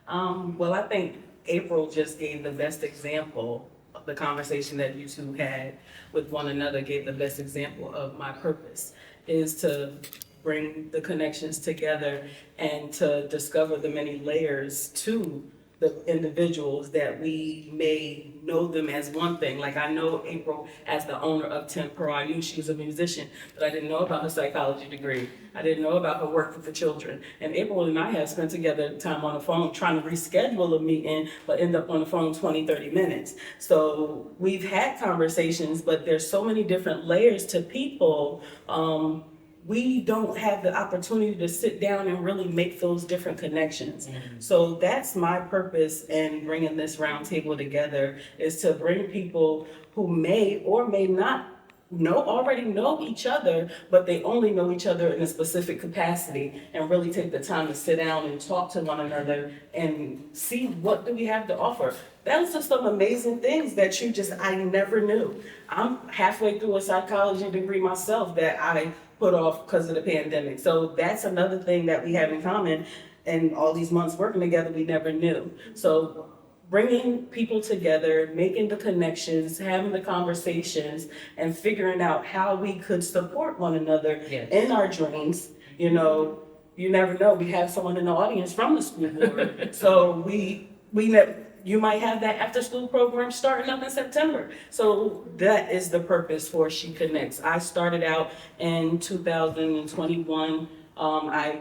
Well, I think April just gave the best example of the conversation that you two had with one another, gave the best example of my purpose is to bring the connections together and to discover the many layers to the individuals that we may know them as one thing. Like I know April as the owner of Temper. I knew she was a musician, but I didn't know about her psychology degree. I didn't know about her work with the children. And April and I have spent together time on the phone trying to reschedule a meeting, but end up on the phone 20, 30 minutes. So we've had conversations, but there's so many different layers to people. We don't have the opportunity to sit down and really make those different connections. So that's my purpose in bringing this roundtable together, is to bring people who may or may not already know each other, but they only know each other in a specific capacity, and really take the time to sit down and talk to one another and see what do we have to offer. Those are some amazing things that I never knew. I'm halfway through a psychology degree myself that I put off because of the pandemic. So that's another thing that we have in common. And all these months working together, we never knew. So bringing people together, making the connections, having the conversations, and figuring out how we could support one another in our dreams. You know, you never know. We have someone in the audience from the school board. So you might have that after school program starting up in September. So that is the purpose for CheConnects. I started out in 2021. I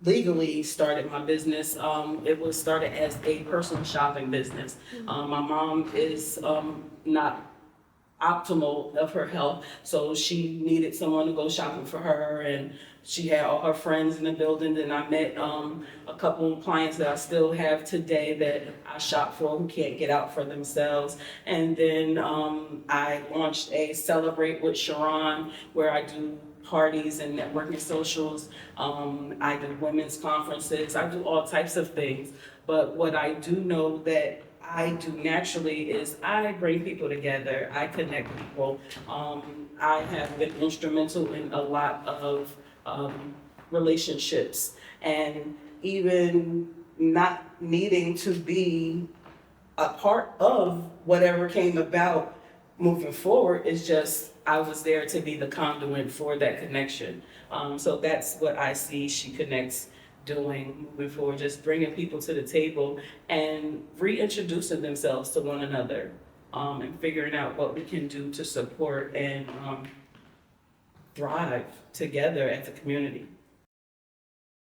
legally started my business. It was started as a personal shopping business. My mom is not optimal of her health, so she needed someone to go shopping for her, and she had all her friends in the building. And I met a couple of clients that I still have today that I shop for who can't get out for themselves. And then I launched a Celebrate with Sharon, where I do parties and networking socials. I do women's conferences. I do all types of things. But what I do know that I do naturally is I bring people together. I connect people. I have been instrumental in a lot of relationships, and even not needing to be a part of whatever came about moving forward, is just I was there to be the conduit for that connection. So that's what I see CheConnects doing moving forward, just bringing people to the table and reintroducing themselves to one another, and figuring out what we can do to support and thrive together as a community.